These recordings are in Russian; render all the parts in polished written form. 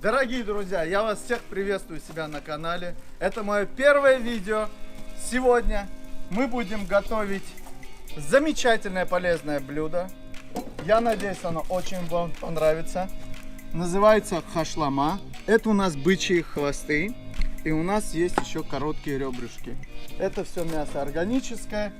Дорогие друзья, я вас всех приветствую у себя на канале. Это мое первое видео. Сегодня мы будем готовить замечательное полезное блюдо. Я надеюсь, оно очень вам понравится. Называется хашлама. Это у нас бычьи хвосты. И у нас есть еще короткие ребрышки. Это все мясо органическое.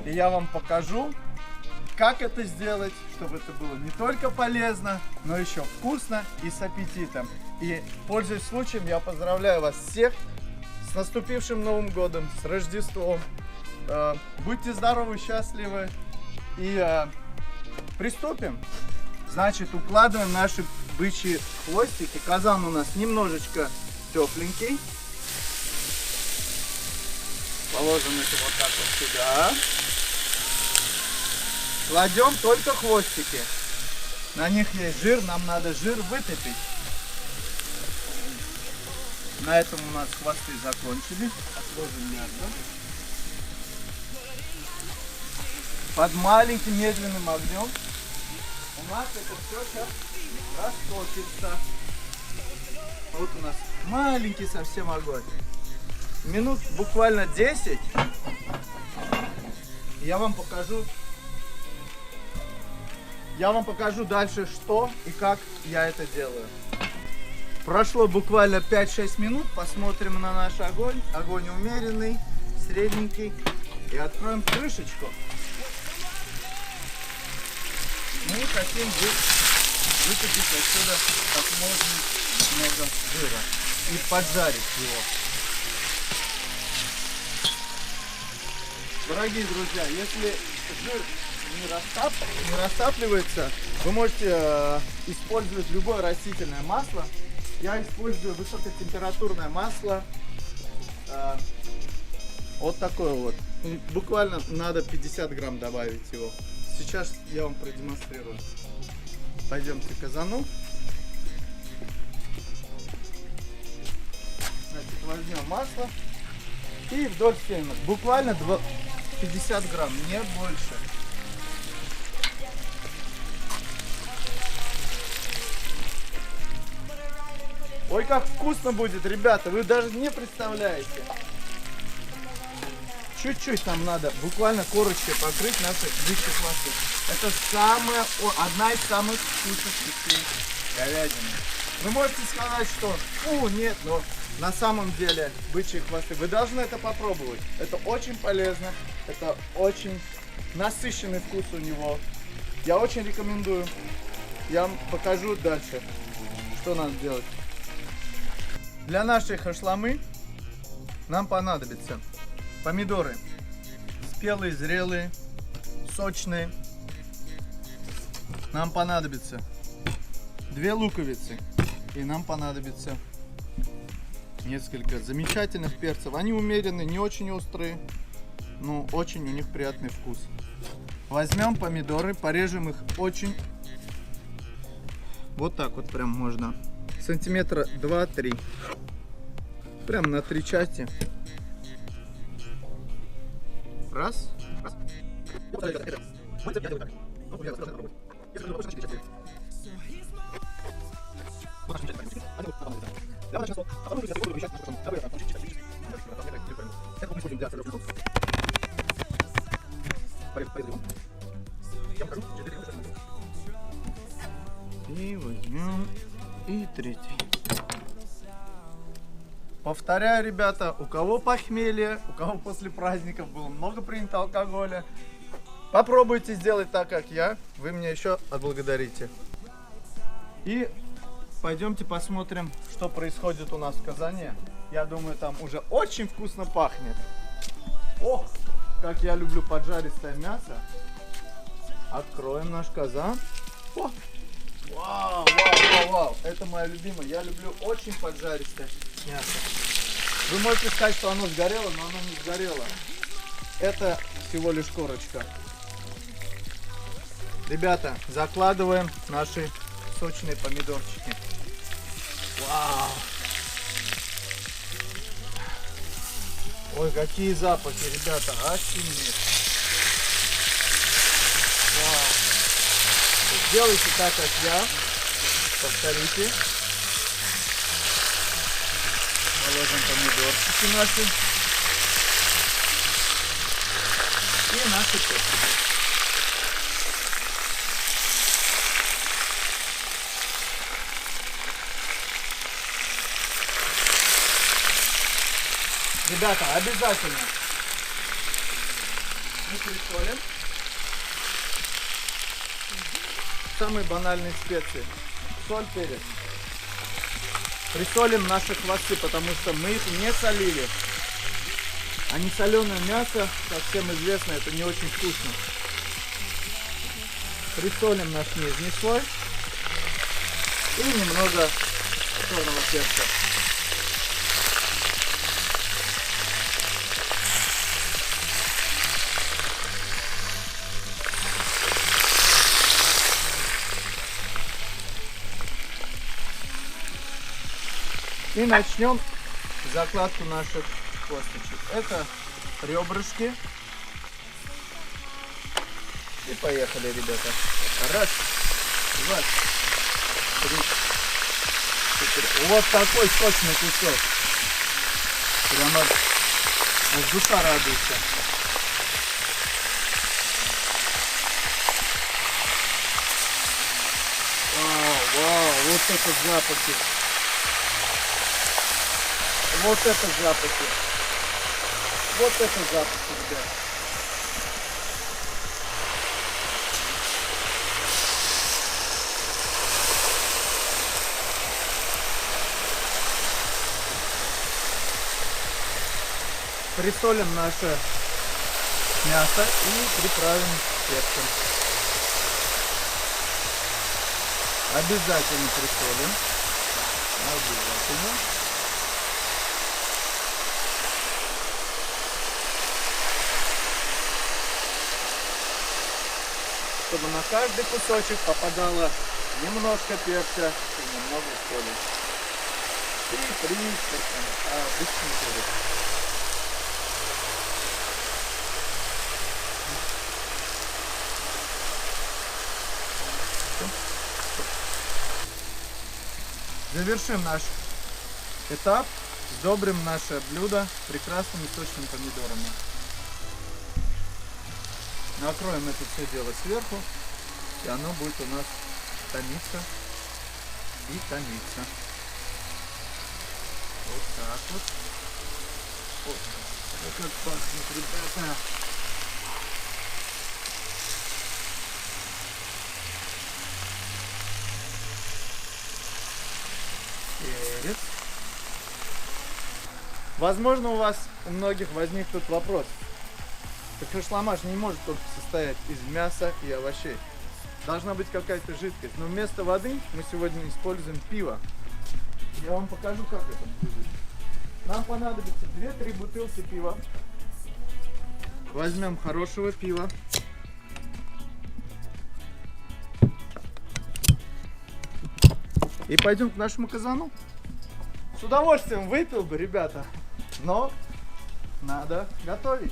И я вам покажу, как это сделать, чтобы это было не только полезно, но еще вкусно и с аппетитом. И, пользуясь случаем, я поздравляю вас всех с наступившим Новым годом, с Рождеством. Будьте здоровы, счастливы. И приступим. Значит, укладываем наши бычьи хвостики. Казан у нас немножечко тепленький. Положим это вот так вот сюда. Кладем только хвостики. На них есть жир, нам надо жир вытопить. На этом у нас хвосты закончились. Отложим мясо. Под маленьким медленным огнем у нас это все сейчас растопится. Вот у нас маленький совсем огонь. Минут буквально 10 я вам покажу дальше, что и как я это делаю. Прошло буквально 5-6 минут. Посмотрим на наш огонь. Огонь умеренный, средненький. И откроем крышечку. Мы хотим вытопить отсюда как можно много жира и поджарить его. Дорогие друзья, если жир не растапливается, вы можете использовать любое растительное масло. Я использую высокотемпературное масло. Вот такое вот. Буквально надо 50 грамм добавить его. Сейчас я вам продемонстрирую. Пойдемте к казану. Значит, возьмем масло и вдоль стенок. Буквально 50 грамм, не больше. Ой, как вкусно будет, ребята, вы даже не представляете. Чуть-чуть нам надо, буквально корочкой покрыть наши бычьи хвосты. Это одна из самых вкусных частей говядины. Вы можете сказать, что, нет, но на самом деле бычьи хвосты, вы должны это попробовать. Это очень полезно, это очень насыщенный вкус у него. Я очень рекомендую. Я вам покажу дальше, что надо делать. Для нашей хашламы нам понадобятся помидоры спелые, зрелые, сочные. Нам понадобится 2 луковицы. И нам понадобится несколько замечательных перцев. Они умеренные, не очень острые, но очень у них приятный вкус. Возьмем помидоры, порежем их очень вот так вот прям можно. Сантиметра 2-3. Прям на 3 части. Раз. И возьмем и третий. Повторяю, ребята, у кого похмелье, у кого после праздников было много принято алкоголя, попробуйте сделать так, как я, вы меня еще отблагодарите. И пойдемте посмотрим, что происходит у нас в казане. Я думаю, там уже очень вкусно пахнет. Ох, как я люблю поджаристое мясо. Откроем наш казан. О! Вау, это мое любимое. Я люблю очень поджаристое мясо. Вы можете сказать, что оно сгорело, но оно не сгорело. Это всего лишь корочка. Ребята, закладываем наши сочные помидорчики. Вау! Ой, какие запахи, ребята, офигеть! Вау! Сделайте так, как я. Повторите. Положим помидорчики наши. И наши перчики. Ребята, обязательно мы присолим. Самые банальные специи. Соль, перец. Присолим наши хвосты, потому что мы их не солили. А не соленое мясо, как всем известно, это не очень вкусно. Присолим наш нижний слой. И немного черного перца. И начнем закладку наших косточек. Это ребрышки. И поехали, ребята. Раз, два, три, четыре. Вот такой сочный кусок. Прямо аж душа радуется. Вау, вот это запахи. Вот это запахи. Вот это запахи, ребят. Присолим наше мясо и приправим перцем. Обязательно присолим. Обязательно. Чтобы на каждый кусочек попадало немножко перца и немного соли. И 3 обычный перец. Завершим наш этап, сдобрим наше блюдо прекрасными сочными помидорами. Накроем это все дело сверху, и оно будет у нас томиться и томиться. Вот так вот. Вот. Это как пахнет, ребята. Перец. Возможно, у многих возникнет вопрос. Так хашлама не может только состоять из мяса и овощей. Должна быть какая-то жидкость. Но вместо воды мы сегодня используем пиво. Я вам покажу, как это будет. Нам понадобится 2-3 бутылки пива. Возьмем хорошего пива. И пойдем к нашему казану. С удовольствием выпил бы, ребята. Но надо готовить.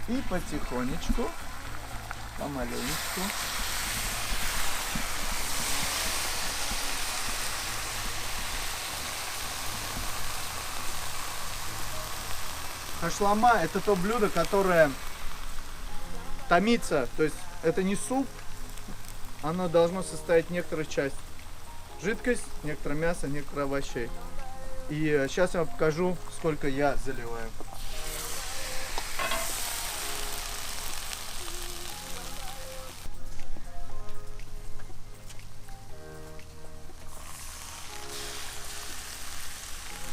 И потихонечку, помаленечку. Хашлама — это то блюдо, которое томится. То есть это не суп, оно должно состоять некоторых частей. Жидкость, некоторое мясо, некоторые овощей. И сейчас я вам покажу, сколько я заливаю.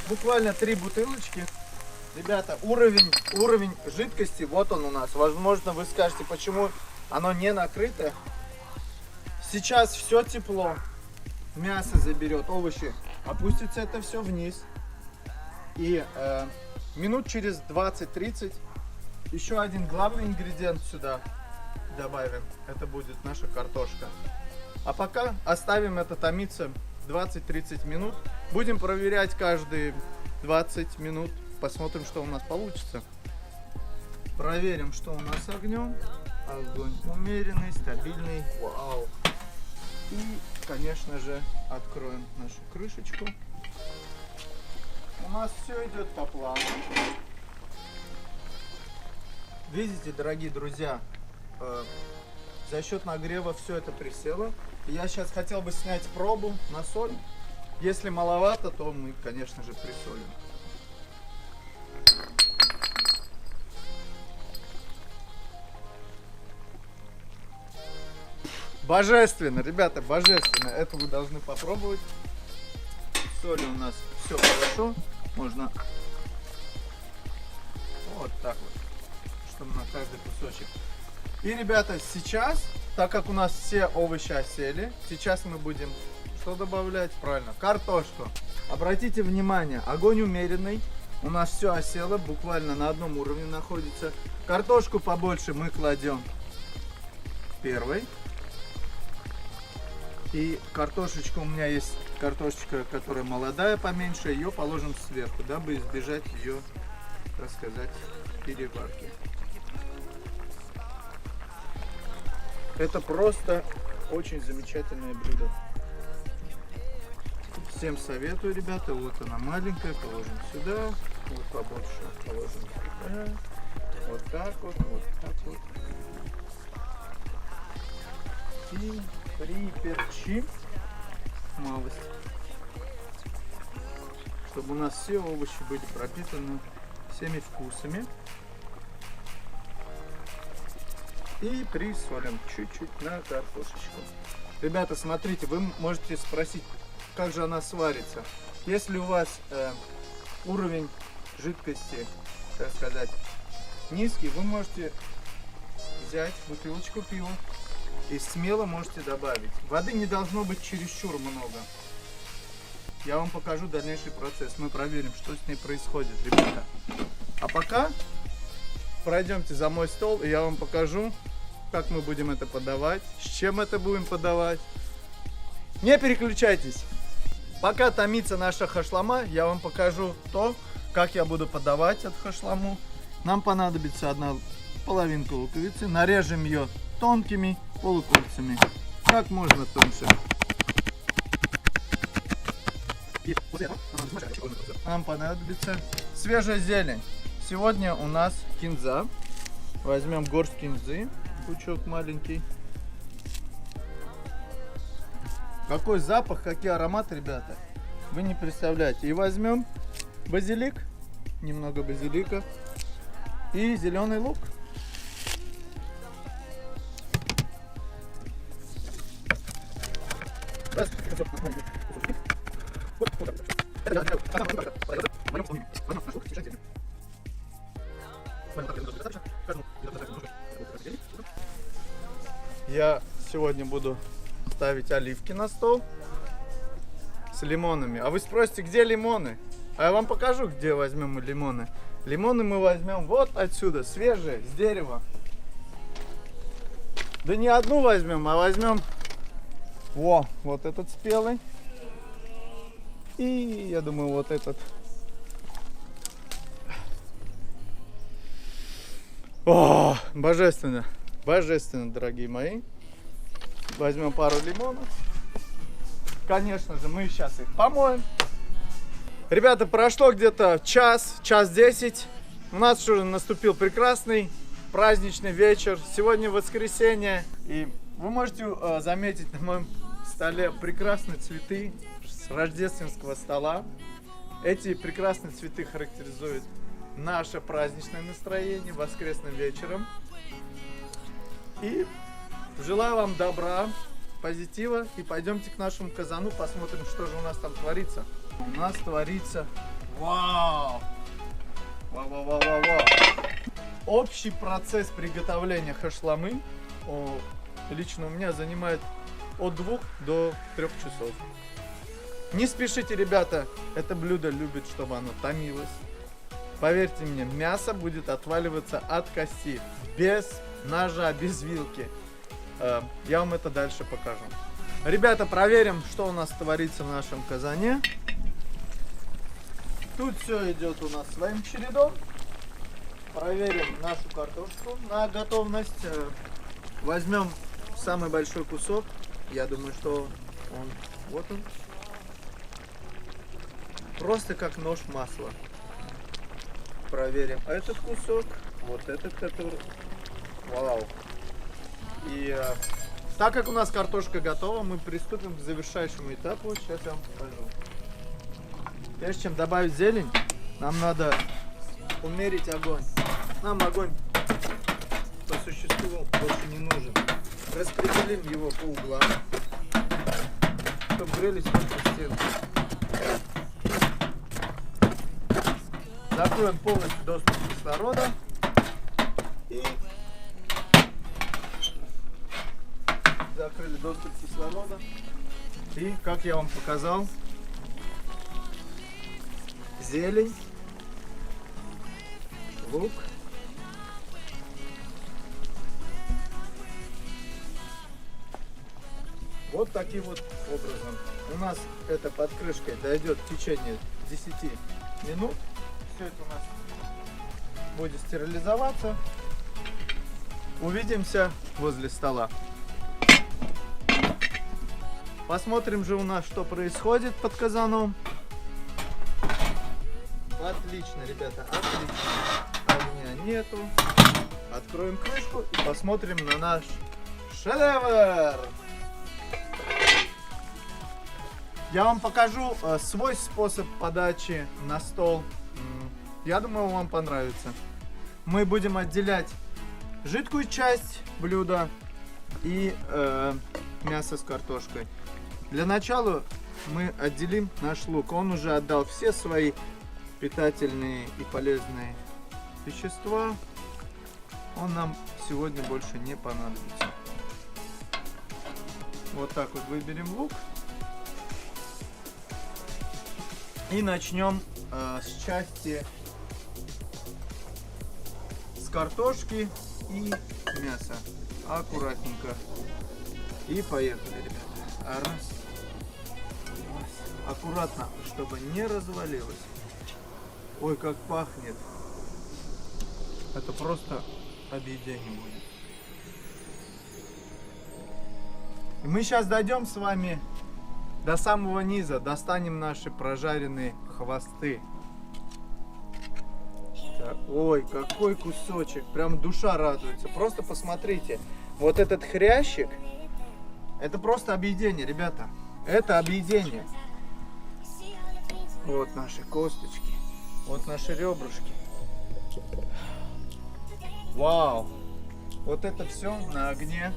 Буквально 3 бутылочки. Ребята, уровень жидкости, вот он у нас. Возможно, вы скажете, почему оно не накрыто. Сейчас все тепло. Мясо заберет, овощи. Опустится это все вниз. И минут через 20-30 еще один главный ингредиент сюда добавим. Это будет наша картошка. А пока оставим это томиться 20-30 минут. Будем проверять каждые 20 минут. Посмотрим, что у нас получится. Проверим, что у нас с огнем. Огонь умеренный, стабильный. Вау. И, конечно же, откроем нашу крышечку. У нас все идет по плану. Видите, дорогие друзья, за счет нагрева все это присело. Я сейчас хотел бы снять пробу на соль. Если маловато, то мы, конечно же, присолим. Божественно, ребята, божественно. Это вы должны попробовать. Соли у нас все хорошо. Можно вот так вот, чтобы на каждый кусочек. И, ребята, сейчас, так как у нас все овощи осели, сейчас мы будем что добавлять? Правильно, картошку. Обратите внимание, огонь умеренный. У нас все осело, буквально на одном уровне находится. Картошку побольше мы кладем первой. И картошечка, у меня есть картошечка, которая молодая, поменьше, ее положим сверху, дабы избежать ее, так сказать, переварки. Это просто очень замечательное блюдо. Всем советую, ребята. Вот она маленькая, положим сюда, вот побольше положим сюда, вот так вот, вот так вот. И приперчим малость, чтобы у нас все овощи были пропитаны всеми вкусами. И присолим чуть-чуть на картошечку. Ребята, смотрите, вы можете спросить, как же она сварится. Если у вас уровень жидкости, так сказать, низкий, вы можете взять бутылочку пива и смело можете добавить. Воды не должно быть чересчур много. Я вам покажу дальнейший процесс. Мы проверим, что с ней происходит, ребята. А пока пройдемте за мой стол, и я вам покажу, как мы будем это подавать, с чем это будем подавать. Не переключайтесь. Пока томится наша хашлама, я вам покажу то, как я буду подавать эту хашламу. Нам понадобится одна половинка луковицы. Нарежем ее тонкими полукольцами, как можно тоньше. Нам понадобится свежая зелень. Сегодня у нас кинза. Возьмем горсть кинзы, пучок маленький. Какой запах, какие ароматы, ребята, вы не представляете. И возьмем базилик, немного базилика и зеленый лук. Я сегодня буду ставить оливки на стол с лимонами. А вы спросите, где лимоны? А я вам покажу, где возьмем мы лимоны. Лимоны мы возьмем вот отсюда, свежие, с дерева. Да не одну возьмем, а возьмем вот этот спелый. И я думаю, вот этот. О, божественно, божественно, дорогие мои. Возьмем пару лимонов. Конечно же, мы сейчас их помоем. Ребята, прошло где-то час 10. У нас уже наступил прекрасный праздничный вечер. Сегодня воскресенье. И вы можете заметить на моем столе прекрасные цветы с рождественского стола. Эти прекрасные цветы характеризуют наше праздничное настроение воскресным вечером. И желаю вам добра, позитива. И пойдемте к нашему казану, посмотрим, что же у нас там творится. У нас творится... Вау! Вау! Общий процесс приготовления хашламы лично у меня занимает от 2 до 3 часов. Не спешите, ребята, это блюдо любит, чтобы оно томилось. Поверьте мне, мясо будет отваливаться от кости, без ножа, без вилки. Я вам это дальше покажу. Ребята, проверим, что у нас творится в нашем казане. Тут все идет у нас своим чередом. Проверим нашу картошку на готовность. Возьмем самый большой кусок. Я думаю, что вот он. просто как нож масла. Проверим этот кусок, вот этот, который... Вау. И так как у нас картошка готова, мы приступим к завершающему этапу. Сейчас я вам покажу. Прежде чем добавить зелень, нам надо умерить огонь. Нам огонь по существу больше не нужен. Распределим его по углам, чтобы грелись только стенки. Закроем полностью доступ кислорода и закрыли доступ кислорода. И, как я вам показал, зелень, лук, вот таким вот образом. У нас это под крышкой дойдет в течение 10 минут. Все это у нас будет стерилизоваться. Увидимся возле стола. Посмотрим же у нас, что происходит под казаном. Отлично, ребята, отлично. Огня нету. Откроем крышку и посмотрим на наш шедевр. Я вам покажу свой способ подачи на стол. Я думаю, вам понравится. Мы будем отделять жидкую часть блюда и мясо с картошкой. Для начала мы отделим наш лук. Он уже отдал все свои питательные и полезные вещества. Он нам сегодня больше не понадобится. Вот так вот выберем лук. И начнем с части с картошки и мяса. Аккуратненько. И поехали, ребята. Раз. Аккуратно, чтобы не развалилось. Ой, как пахнет. Это просто объедение будет. И мы сейчас дойдем с вами до самого низа, достанем наши прожаренные хвосты. Так, ой, какой кусочек, прям душа радуется. Просто посмотрите, вот этот хрящик, это просто объедение, ребята. Это объедение. Вот наши косточки, вот наши ребрышки. Вау! Вот это все на огне.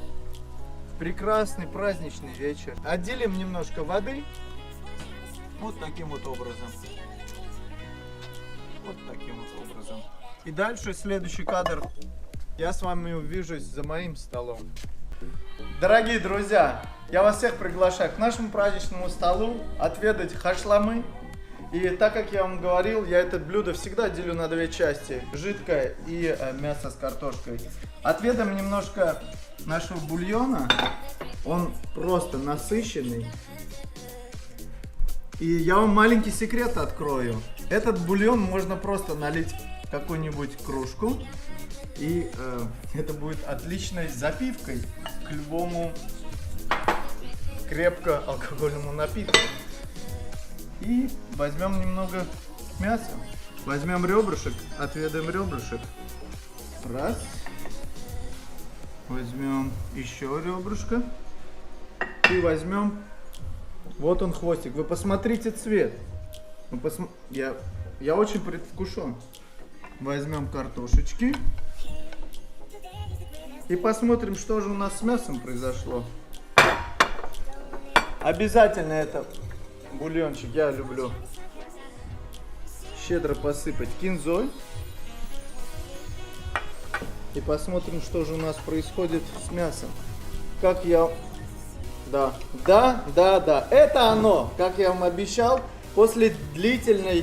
Прекрасный праздничный вечер. Отделим немножко воды. Вот таким вот образом. Вот таким вот образом. И дальше следующий кадр. Я с вами увижусь за моим столом. Дорогие друзья, я вас всех приглашаю к нашему праздничному столу отведать хашламы. И так как я вам говорил, я это блюдо всегда делю на две части. Жидкое и мясо с картошкой. Отведаем немножко нашего бульона. Он просто насыщенный. И я вам маленький секрет открою. Этот бульон можно просто налить в какую-нибудь кружку. И это будет отличной запивкой к любому крепко алкогольному напитку. И возьмем немного мяса. Возьмем ребрышек, отведаем ребрышек. Раз. Возьмем еще ребрышко. И возьмем, вот он хвостик. Вы посмотрите цвет. Я очень предвкушен. Возьмем картошечки. И посмотрим, что же у нас с мясом произошло. Обязательно это бульончик, я люблю щедро посыпать кинзой. И посмотрим, что же у нас происходит с мясом. Как я... Да, это оно. Как я вам обещал, после длительного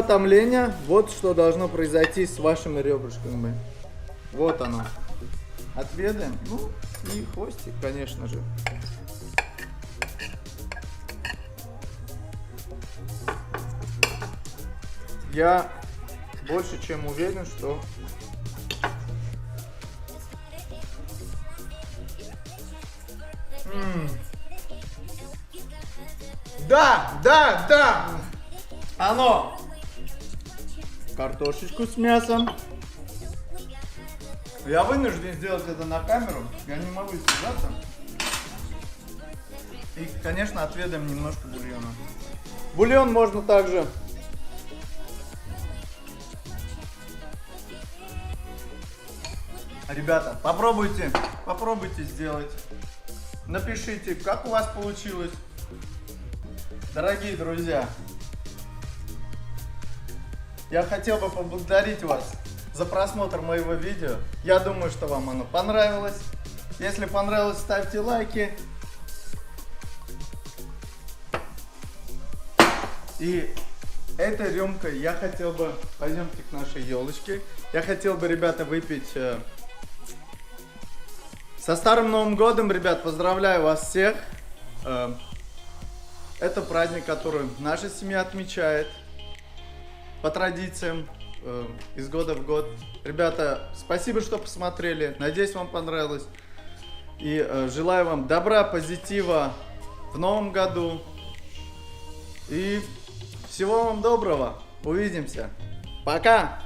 томления, вот что должно произойти с вашими ребрышками. Вот оно. Отведаем. Ну, и хвостик, конечно же. Я больше чем уверен, что Да! Оно! Картошечку с мясом. Я вынужден сделать это на камеру. Я не могу связаться. И, конечно, отведаем немножко бульона. Бульон можно также... Ребята, попробуйте сделать. Напишите, как у вас получилось. Дорогие друзья, я хотел бы поблагодарить вас за просмотр моего видео. Я думаю, что вам оно понравилось. Если понравилось, ставьте лайки. И этой рюмкой я хотел бы... Пойдемте к нашей елочке. Я хотел бы, ребята, выпить... Со Старым Новым Годом, ребят, поздравляю вас всех. Это праздник, который наша семья отмечает по традициям из года в год. Ребята, спасибо, что посмотрели. Надеюсь, вам понравилось. И желаю вам добра, позитива в новом году. И всего вам доброго. Увидимся. Пока!